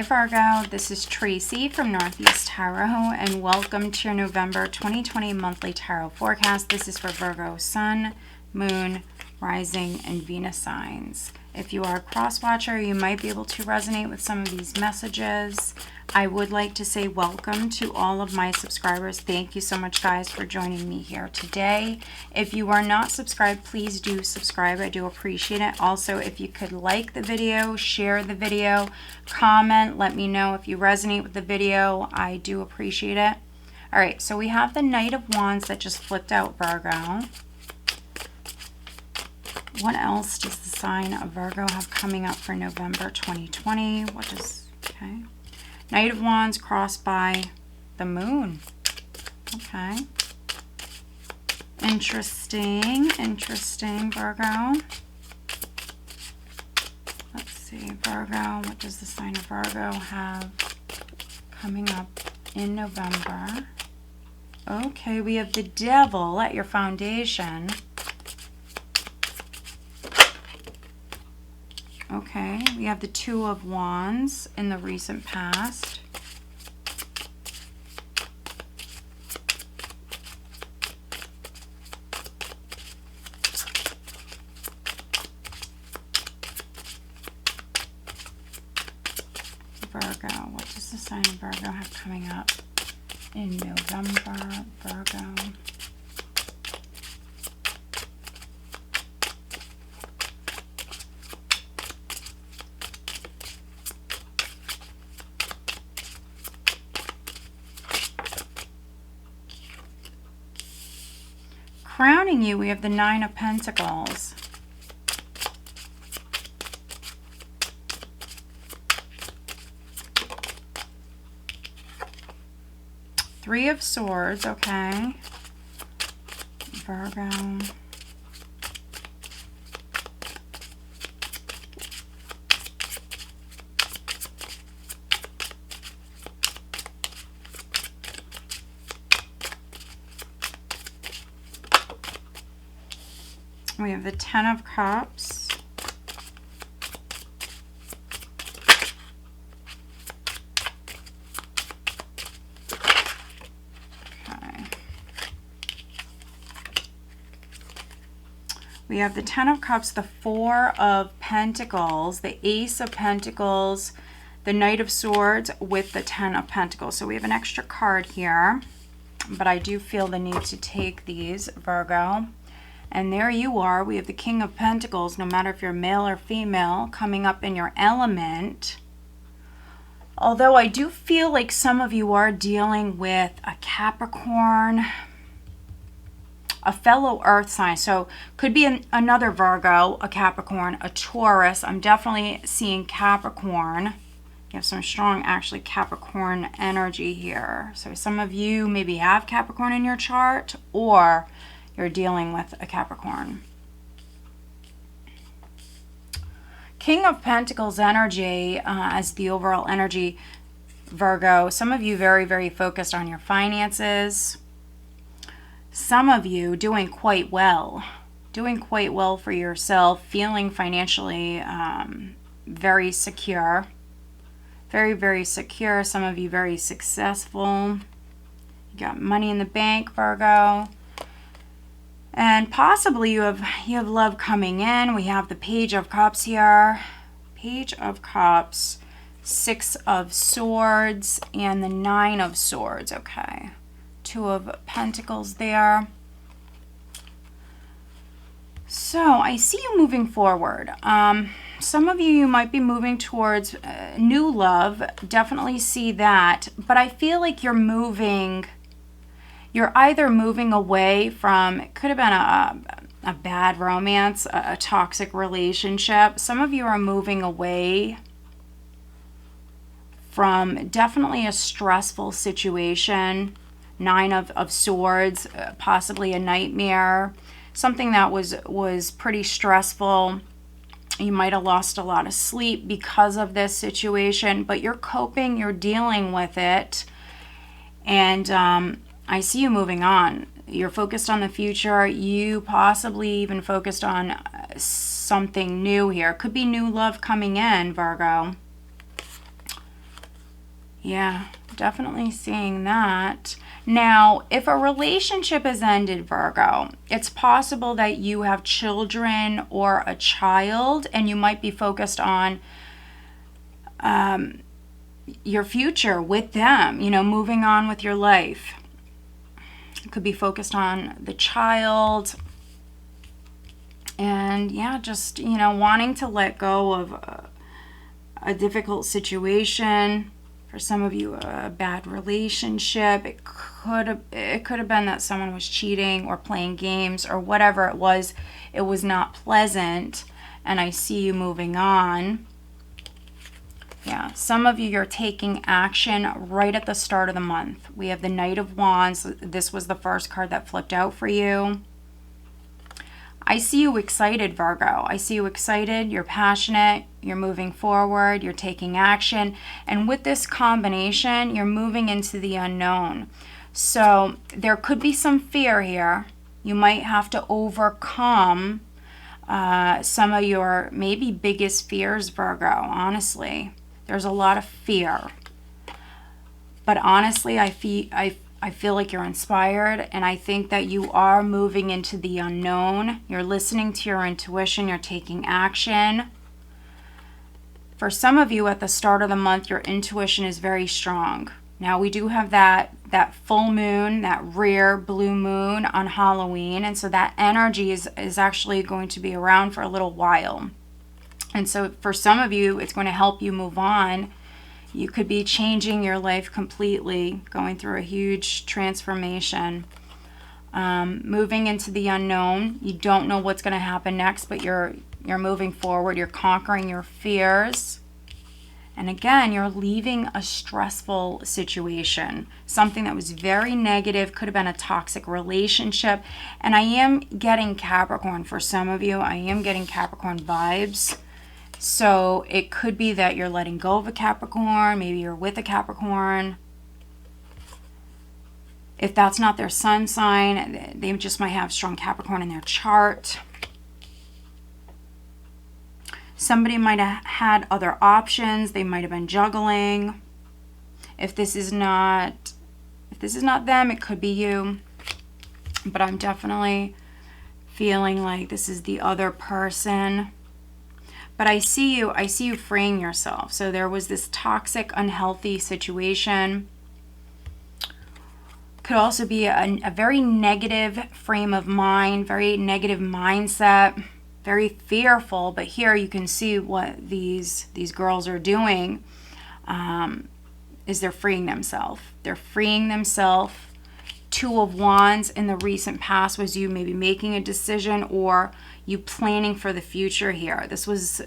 Virgo, this is Tracy from Northeast Tarot, and welcome to your November 2020 monthly tarot forecast. This is for Virgo Sun, Moon, Rising, and Venus signs. If you are a cross-watcher, you might be able to resonate with some of these messages. I would like to say welcome to all of my subscribers. Thank you so much, guys, for joining me here today. If you are not subscribed, please do subscribe. I do appreciate it. Also, if you could like the video, share the video, comment, let me know if you resonate with the video. I do appreciate it. All right, so we have the Knight of Wands that just flipped out, Virgo. What else does the sign of Virgo have coming up for November 2020? What does, okay. Knight of Wands crossed by the Moon. Okay. Interesting, Virgo. Let's see, Virgo, what does the sign of Virgo have coming up in November? Okay, we have the Devil at your foundation. Okay, we have the Two of Wands in the recent past. Virgo, what does the sign of Virgo have coming up in November, Virgo? Crowning you, we have the Nine of Pentacles. Three of Swords, okay. Virgo. We have the Ten of Cups. Okay. We have the Ten of Cups, the Four of Pentacles, the Ace of Pentacles, the Knight of Swords with the Ten of Pentacles. So we have an extra card here, but I do feel the need to take these, Virgo. And there you are. We have the King of Pentacles, no matter if you're male or female, coming up in your element. Although I do feel like some of you are dealing with a Capricorn, a fellow earth sign. So could be another Virgo, a Capricorn, a Taurus. I'm definitely seeing Capricorn. You have some strong, actually, Capricorn energy here. So some of you maybe have Capricorn in your chart, or you're dealing with a Capricorn. King of Pentacles energy as the overall energy, Virgo. Some of you very, very focused on your finances. Some of you doing quite well. Doing quite well for yourself. Feeling financially very secure. Very, very secure. Some of you very successful. You got money in the bank, Virgo. And possibly you have love coming in. We have the Page of Cups here. Page of Cups, Six of Swords, and the Nine of Swords. Okay. Two of Pentacles there. So I see you moving forward. Some of you might be moving towards new love. Definitely see that. But I feel like you're moving... You're either moving away from, it could have been a bad romance, a toxic relationship. Some of you are moving away from definitely a stressful situation. Nine of Swords, possibly a nightmare. Something that was pretty stressful. You might have lost a lot of sleep because of this situation, but you're coping, you're dealing with it. And I see you moving on. You're focused on the future. You possibly even focused on something new here. Could be new love coming in, Virgo. Yeah, definitely seeing that. Now, if a relationship has ended, Virgo, it's possible that you have children or a child, and you might be focused on your future with them, you know, moving on with your life. It could be focused on the child. And yeah, just, you know, wanting to let go of a difficult situation. For some of you, a bad relationship. It could have been that someone was cheating or playing games or whatever it was. It was not pleasant, and I see you moving on. Yeah, some of you, you're taking action right at the start of the month. We have the Knight of Wands. This was the first card that flipped out for you. I see you excited, Virgo. I see you excited. You're passionate. You're moving forward. You're taking action. And with this combination, you're moving into the unknown. So there could be some fear here. You might have to overcome some of your maybe biggest fears, Virgo, honestly. There's a lot of fear. But honestly, I feel like you're inspired, and I think that you are moving into the unknown. You're listening to your intuition. You're taking action. For some of you, at the start of the month, your intuition is very strong. Now, we do have that full moon, that rare blue moon on Halloween, and so that energy is actually going to be around for a little while. And so for some of you, it's going to help you move on. You could be changing your life completely, going through a huge transformation, moving into the unknown. You don't know what's going to happen next, but you're moving forward. You're conquering your fears. And again, you're leaving a stressful situation, something that was very negative, could have been a toxic relationship. And I am getting Capricorn for some of you. I am getting Capricorn vibes. So it could be that you're letting go of a Capricorn. Maybe you're with a Capricorn. If that's not their sun sign, they just might have strong Capricorn in their chart. Somebody might have had other options. They might have been juggling. If this is not them, it could be you. But I'm definitely feeling like this is the other person. But I see you freeing yourself. So there was this toxic, unhealthy situation. Could also be a very negative frame of mind, very negative mindset, very fearful. But here you can see what these girls are doing is they're freeing themselves. They're freeing themselves. Two of Wands in the recent past was you maybe making a decision or you planning for the future here. This was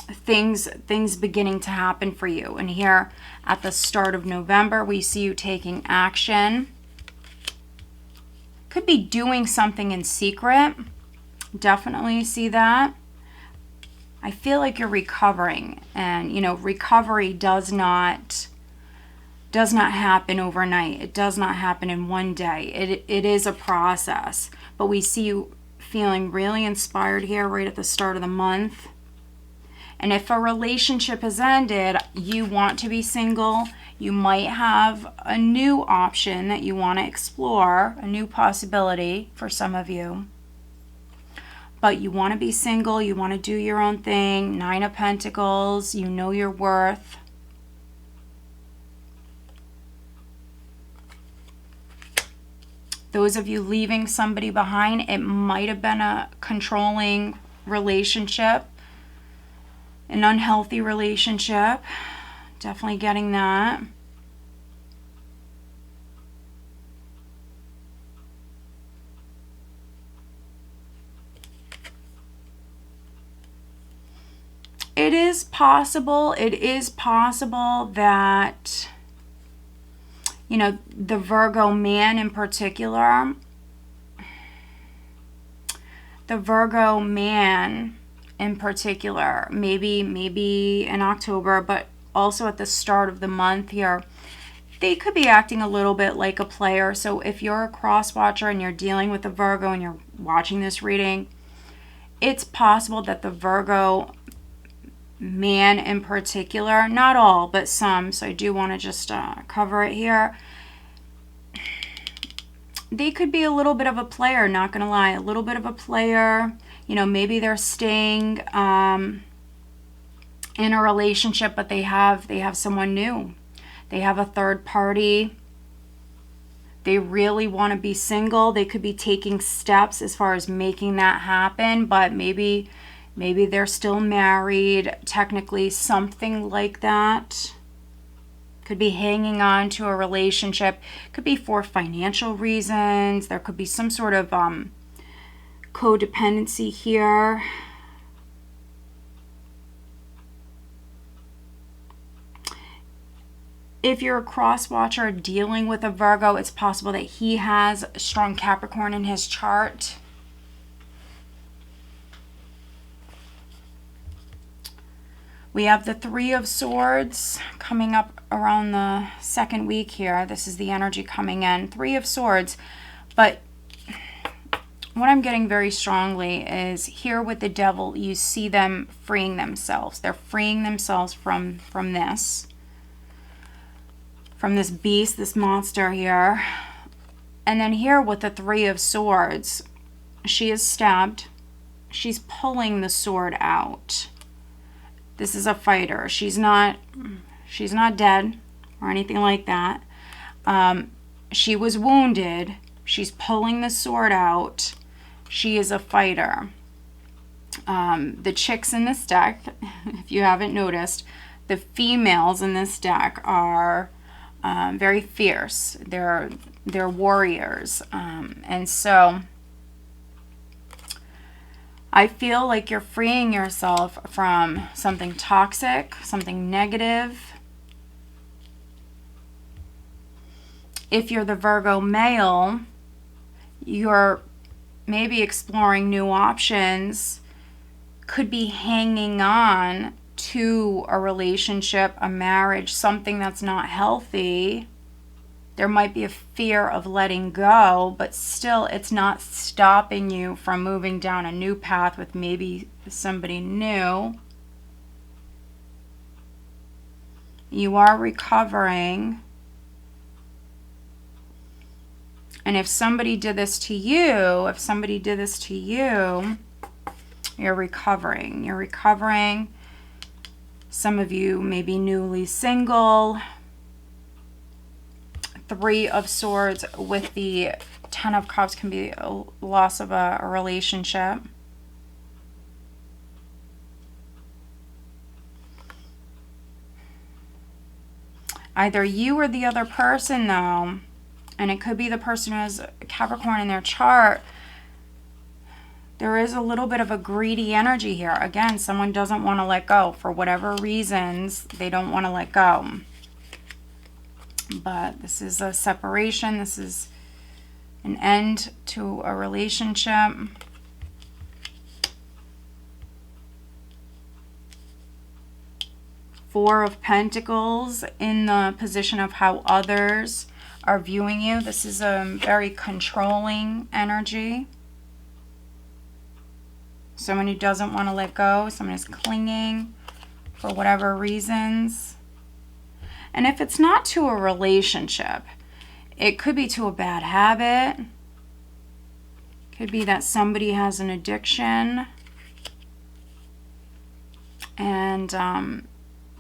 things beginning to happen for you. And here at the start of November, we see you taking action. Could be doing something in secret. Definitely see that. I feel like you're recovering, and you know, recovery does not happen overnight. It does not happen in one day. It is a process. But we see you feeling really inspired here right at the start of the month. And if a relationship has ended, you want to be single. You might have a new option that you want to explore, a new possibility for some of you. But you want to be single. You want to do your own thing. Nine of Pentacles. You know your worth. Those of you leaving somebody behind, it might have been a controlling relationship, an unhealthy relationship. Definitely getting that. It is possible that, you know, the Virgo man in particular, maybe in October, but also at the start of the month here, they could be acting a little bit like a player. So if you're a cross watcher and you're dealing with a Virgo and you're watching this reading, it's possible that the Virgo man in particular, not all, but some, so I do want to just cover it here. They could be a little bit of a player, not going to lie, a little bit of a player. You know, maybe they're staying in a relationship, but they have someone new. They have a third party. They really want to be single. They could be taking steps as far as making that happen, but maybe they're still married, technically, something like that. Could be hanging on to a relationship. Could be for financial reasons. There could be some sort of codependency here. If you're a cross watcher dealing with a Virgo, it's possible that he has a strong Capricorn in his chart. We have the Three of Swords coming up around the second week here. This is the energy coming in. Three of Swords. But what I'm getting very strongly is here with the Devil, you see them freeing themselves. They're freeing themselves from this beast, this monster here. And then here with the Three of Swords, she is stabbed. She's pulling the sword out. This is a fighter. She's not dead or anything like that. She was wounded. She's pulling the sword out. She is a fighter. The chicks in this deck, if you haven't noticed, the females in this deck are very fierce. They're warriors. And so I feel like you're freeing yourself from something toxic, something negative. If you're the Virgo male, you're maybe exploring new options, could be hanging on to a relationship, a marriage, something that's not healthy. There might be a fear of letting go, but still it's not stopping you from moving down a new path with maybe somebody new. You are recovering. And if somebody did this to you, you're recovering. You're recovering. Some of you may be newly single. Three of Swords with the Ten of Cups can be a loss of a relationship. Either you or the other person, though, and it could be the person who has Capricorn in their chart, there is a little bit of a greedy energy here. Again, someone doesn't want to let go. For whatever reasons, they don't want to let go. But this is a separation. This is an end to a relationship. Four of Pentacles in the position of how others are viewing you. This is a very controlling energy. Someone who doesn't want to let go. Someone is clinging for whatever reasons. And if it's not to a relationship, it could be to a bad habit. Could be that somebody has an addiction and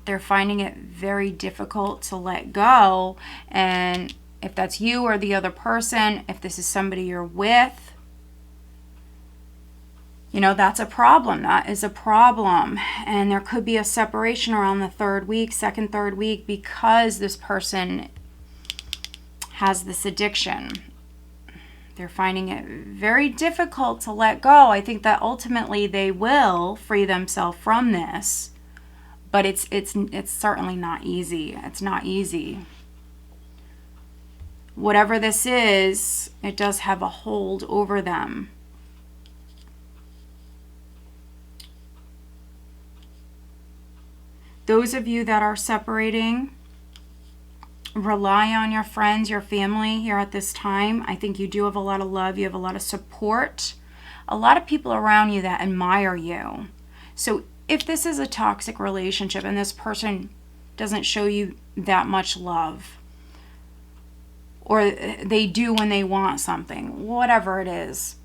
they're finding it very difficult to let go. And if that's you or the other person, if this is somebody you're with, you know, that's a problem. That is a problem. And there could be a separation around the third week, third week, because this person has this addiction. They're finding it very difficult to let go. I think that ultimately they will free themselves from this, but it's certainly not easy. It's not easy. Whatever this is, it does have a hold over them. Those of you that are separating, rely on your friends, your family here at this time. I think you do have a lot of love. You have a lot of support. A lot of people around you that admire you. So if this is a toxic relationship and this person doesn't show you that much love, or they do when they want something, whatever it is,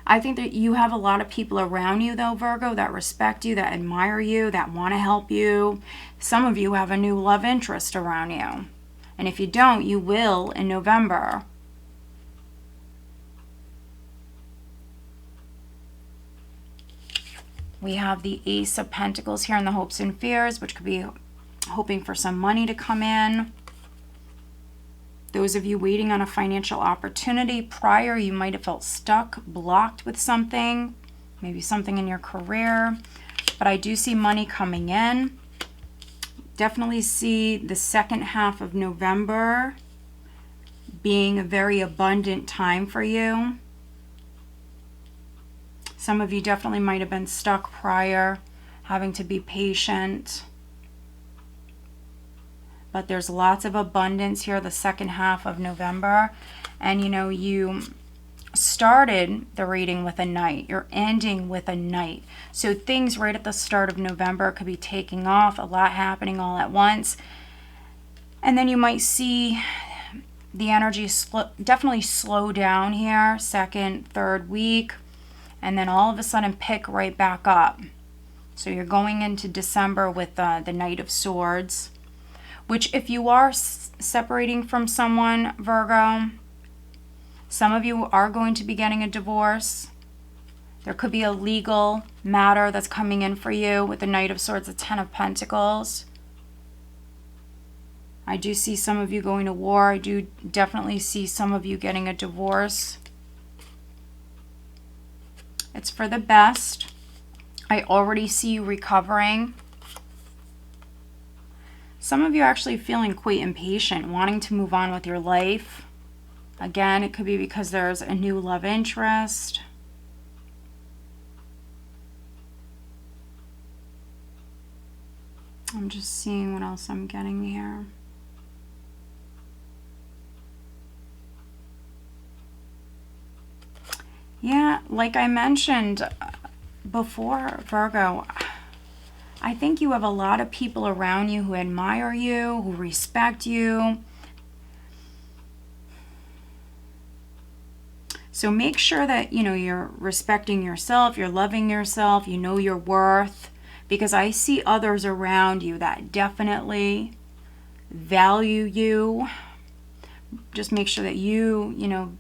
I think that you have a lot of people around you, though, Virgo, that respect you, that admire you, that want to help you. Some of you have a new love interest around you. And if you don't, you will in November. We have the Ace of Pentacles here in the hopes and fears, which could be hoping for some money to come in. Those of you waiting on a financial opportunity prior, you might have felt stuck, blocked with something, maybe something in your career. But I do see money coming in. Definitely see the second half of November being a very abundant time for you. Some of you definitely might have been stuck prior, having to be patient. But there's lots of abundance here the second half of November. And you know, you started the reading with a Knight. You're ending with a Knight. So things right at the start of November could be taking off, a lot happening all at once. And then you might see the energy definitely slow down here, second, third week. And then all of a sudden pick right back up. So you're going into December with the Knight of Swords. Which, if you are separating from someone, Virgo, some of you are going to be getting a divorce. There could be a legal matter that's coming in for you with the Knight of Swords, the Ten of Pentacles. I do see some of you going to war. I do definitely see some of you getting a divorce. It's for the best. I already see you recovering. Some of you are actually feeling quite impatient, wanting to move on with your life. Again, it could be because there's a new love interest. I'm just seeing what else I'm getting here. Yeah, like I mentioned before, Virgo, I think you have a lot of people around you who admire you, who respect you. So make sure that, you know, you're respecting yourself, you're loving yourself, you know your worth, because I see others around you that definitely value you. Just make sure that you know,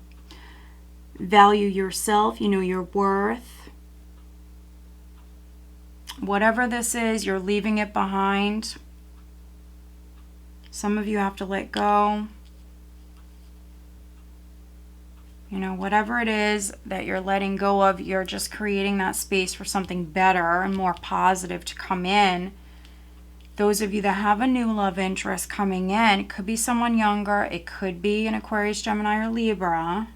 value yourself, you know your worth. Whatever this is, you're leaving it behind. Some of you have to let go. You know, whatever it is that you're letting go of, you're just creating that space for something better and more positive to come in. Those of you that have a new love interest coming in, it could be someone younger, it could be an Aquarius, Gemini, or Libra.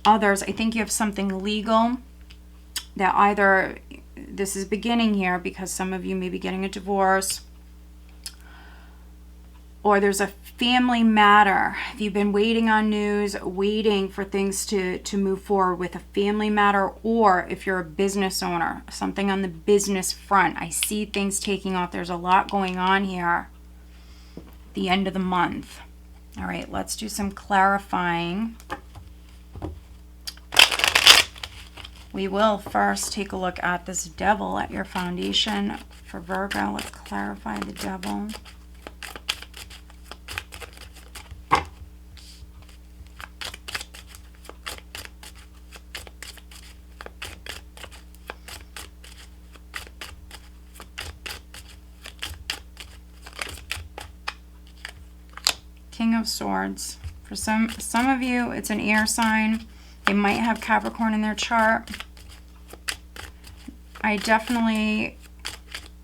Others, I think you have something legal that either, this is beginning here because some of you may be getting a divorce, or there's a family matter. If you've been waiting on news, waiting for things to move forward with a family matter, or if you're a business owner, something on the business front. I see things taking off. There's a lot going on here at the end of the month. All right, let's do some clarifying. We will first take a look at this Devil at your foundation for Virgo. Let's clarify the Devil. King of Swords. For some of you, it's an air sign. They might have Capricorn in their chart. I definitely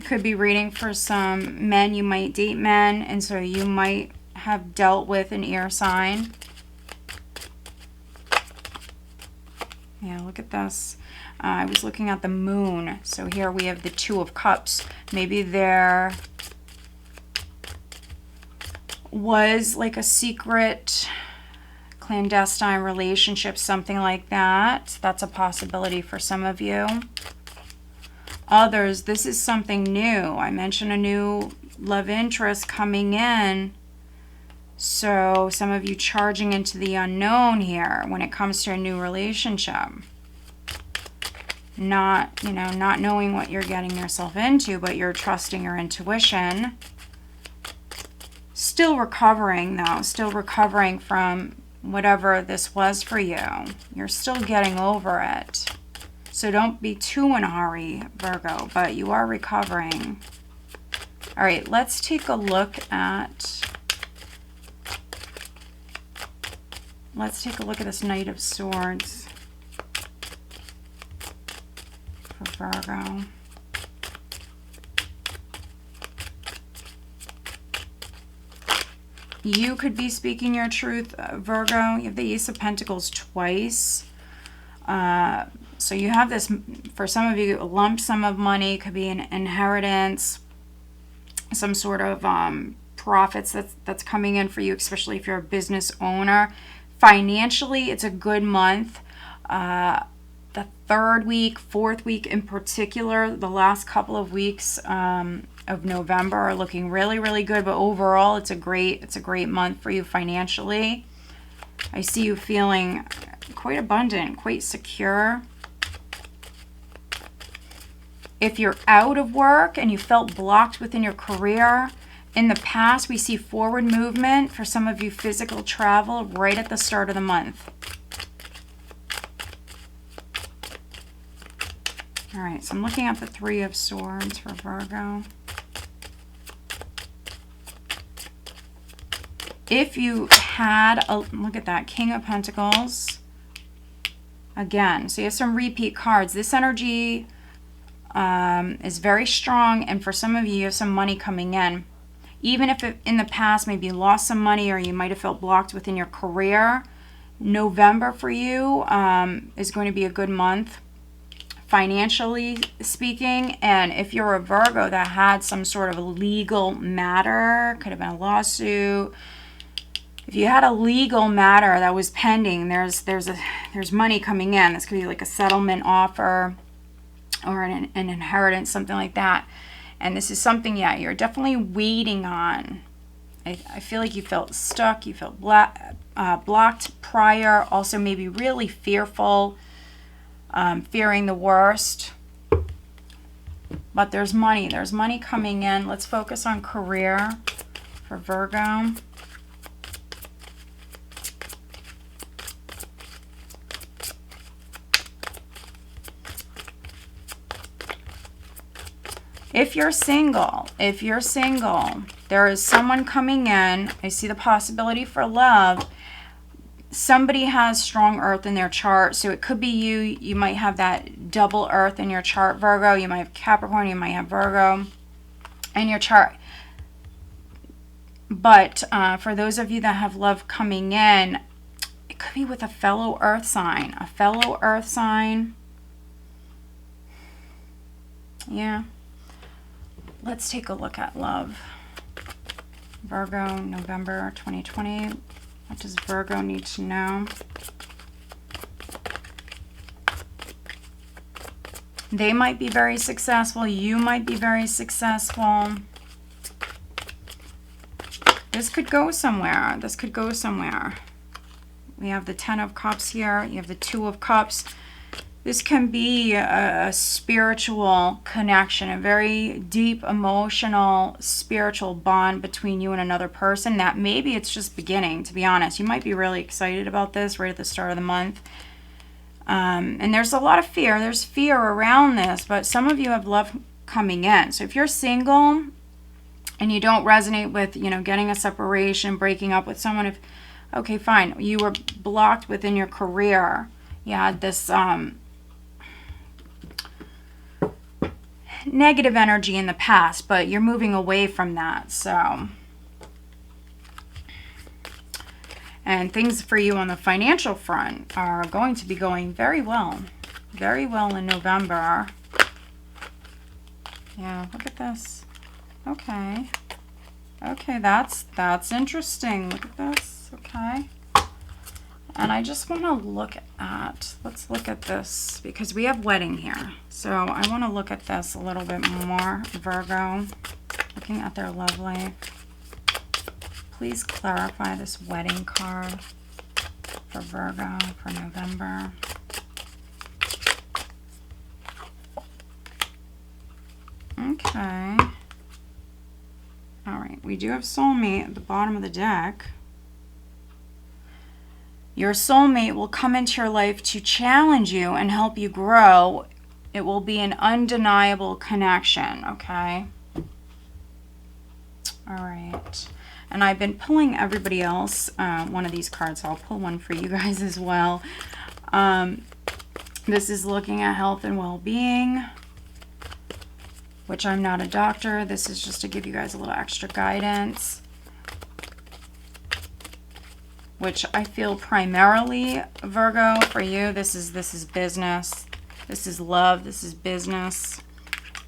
could be reading for some men. You might date men, and so you might have dealt with an air sign. Yeah, look at this. I was looking at the moon. So here we have the Two of Cups. Maybe there was like a secret clandestine relationship, something like that. That's a possibility for some of you. Others, this is something new. I mentioned a new love interest coming in. So some of you charging into the unknown here when it comes to a new relationship. Not, you know, not knowing what you're getting yourself into, but you're trusting your intuition. Still recovering though, still recovering from whatever this was for you. You're still getting over it. So don't be too in a hurry, Virgo, but you are recovering. All right, let's take a look at this Knight of Swords for Virgo. You could be speaking your truth, Virgo. You have the Ace of Pentacles twice. So you have this, for some of you, a lump sum of money. Could be an inheritance, some sort of profits that's coming in for you, especially if you're a business owner. Financially, it's a good month. The third week, fourth week in particular, the last couple of weeks of November are looking really, really good. But overall, it's a great month for you financially. I see you feeling quite abundant, quite secure. If you're out of work and you felt blocked within your career, in the past, we see forward movement. For some of you, physical travel right at the start of the month. All right, so I'm looking at the Three of Swords for Virgo. If you had a, look at that, King of Pentacles. Again, so you have some repeat cards. This energy is very strong, and for some of you, you have some money coming in. Even if it, in the past maybe you lost some money or you might have felt blocked within your career, November for you is going to be a good month, financially speaking. And if you're a Virgo that had some sort of a legal matter, could have been a lawsuit. If you had a legal matter that was pending, there's money coming in. This could be like a settlement offer or an inheritance, something like that. And this is something, yeah, you're definitely waiting on. I feel like you felt stuck, you felt blocked prior, also maybe really fearful, fearing the worst. But there's money coming in. Let's focus on career for Virgo. If you're single, there is someone coming in. I see the possibility for love. Somebody has strong earth in their chart, so it could be you. You might have that double earth in your chart, Virgo. You might have Capricorn, you might have Virgo in your chart. But for those of you that have love coming in, it could be with a fellow earth sign. Yeah. Let's take a look at love. Virgo, November 2020. What does Virgo need to know? They might be very successful. You might be very successful. This could go somewhere. We have the Ten of Cups here. You have the Two of Cups. This can be a spiritual connection, a very deep, emotional, spiritual bond between you and another person that maybe it's just beginning, to be honest. You might be really excited about this right at the start of the month. And there's a lot of fear. There's fear around this, but some of you have love coming in. So if you're single and you don't resonate with, you know, getting a separation, breaking up with someone, okay, fine. You were blocked within your career. You had this negative energy in the past, but you're moving away from that. So, and things for you on the financial front are going to be going very well in November. Yeah, look at this. Okay, that's interesting. Look at this. Okay, And I just want to look at, let's look at this because we have wedding here. So I want to look at this a little bit more, Virgo, looking at their love life. Please clarify this wedding card for Virgo for November. Okay. All right, we do have soulmate at the bottom of the deck. Your soulmate will come into your life to challenge you and help you grow. It will be an undeniable connection, okay? All right. And I've been pulling everybody else one of these cards, so I'll pull one for you guys as well. This is looking at health and well-being, which I'm not a doctor. This is just to give you guys a little extra guidance, which I feel primarily, Virgo, for you, this is business. This is love. This is business.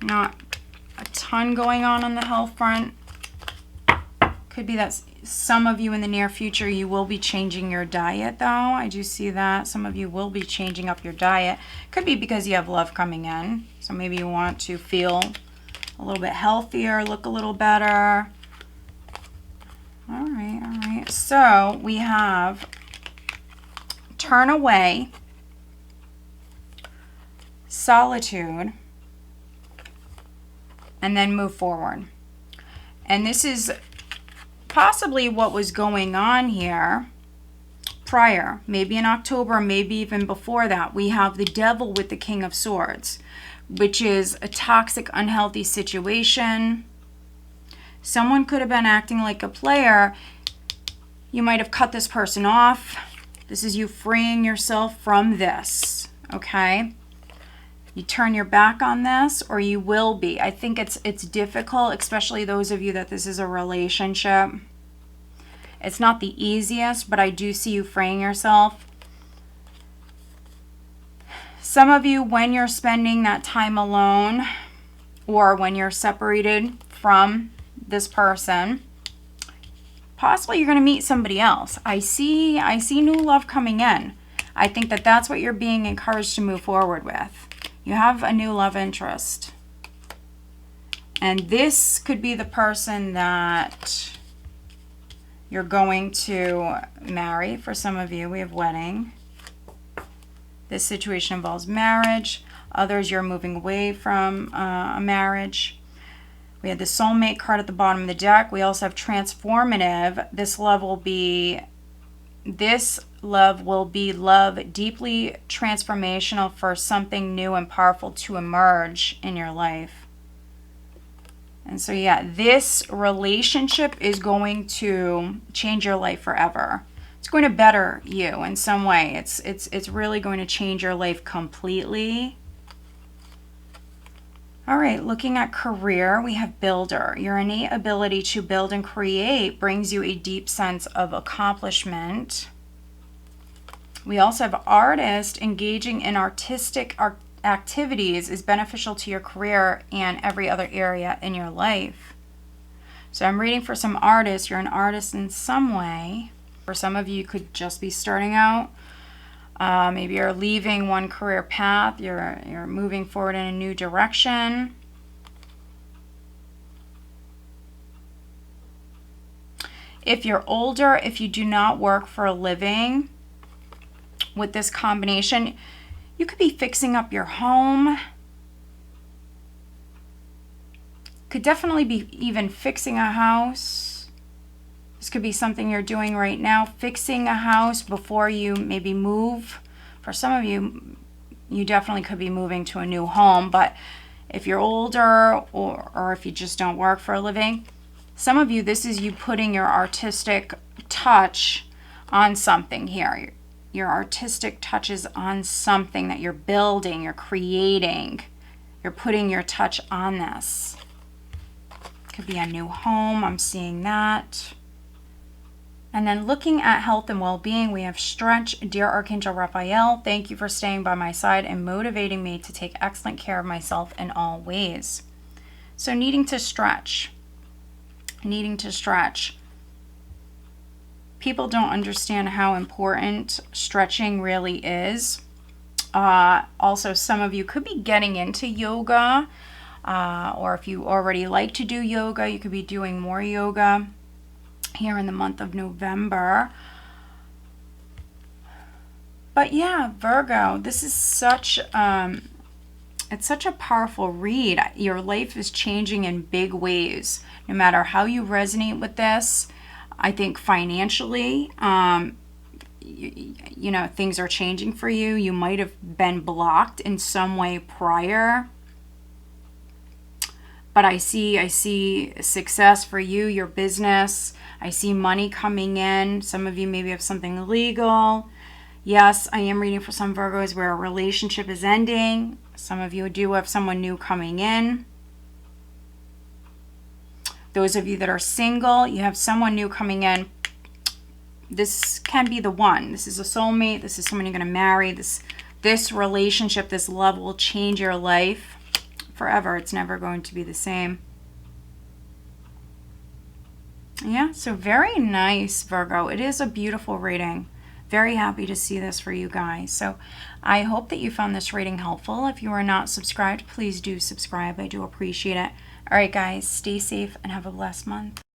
Not a ton going on the health front. Could be that some of you in the near future, you will be changing your diet, though. I do see that. Some of you will be changing up your diet. Could be because you have love coming in. So maybe you want to feel a little bit healthier, look a little better. All right, all right. So we have turn away, solitude, and then move forward. And this is possibly what was going on here prior, maybe in October, maybe even before that. We have the devil with the King of Swords, which is a toxic, unhealthy situation. Someone could have been acting like a player. You might have cut this person off. This is you freeing yourself from this, okay? You turn your back on this, or you will be. I think it's difficult, especially those of you that this is a relationship. It's not the easiest, but I do see you freeing yourself. Some of you, when you're spending that time alone, or when you're separated from this person, possibly you're going to meet somebody else. I see new love coming in. I think that that's what you're being encouraged to move forward with. You have a new love interest. And this could be the person that you're going to marry. For some of you, we have wedding. This situation involves marriage. Others, you're moving away from a marriage. We had the soulmate card at the bottom of the deck. We also have transformative. This love will be love deeply transformational for something new and powerful to emerge in your life. And so yeah, this relationship is going to change your life forever. It's going to better you in some way. It's really going to change your life completely. All right, looking at career, we have builder. Your innate ability to build and create brings you a deep sense of accomplishment. We also have artist. Engaging in artistic activities is beneficial to your career and every other area in your life. So I'm reading for some artists. You're an artist in some way. For some of you, you could just be starting out. Maybe you're leaving one career path. You're moving forward in a new direction. If you're older, if you do not work for a living, with this combination, you could be fixing up your home. Could definitely be even fixing a house. This could be something you're doing right now, fixing a house before you maybe move. For some of you, you definitely could be moving to a new home, but if you're older or if you just don't work for a living, some of you, this is you putting your artistic touch on something here. Your artistic touches on something that you're building, you're creating. You're putting your touch on this. Could be a new home, I'm seeing that. And then looking at health and well-being, we have stretch. Dear Archangel Raphael, thank you for staying by my side and motivating me to take excellent care of myself in all ways. So needing to stretch. People don't understand how important stretching really is. Also, some of you could be getting into yoga, or if you already like to do yoga, you could be doing more yoga here in the month of November. But yeah, Virgo, this is such it's such a powerful read. Your life is changing in big ways. No matter how you resonate with this, I think financially, you know, things are changing for you. You might have been blocked in some way prior. But I see success for you, your business. I see money coming in. Some of you maybe have something legal. Yes, I am reading for some Virgos where a relationship is ending. Some of you do have someone new coming in. Those of you that are single, you have someone new coming in. This can be the one. This is a soulmate. This is someone you're going to marry. This relationship, this love will change your life forever. It's never going to be the same. Yeah, so very nice, Virgo. It is a beautiful reading. Very happy to see this for you guys. So I hope that you found this reading helpful. If you are not subscribed, please do subscribe. I do appreciate it. All right, guys, stay safe and have a blessed month.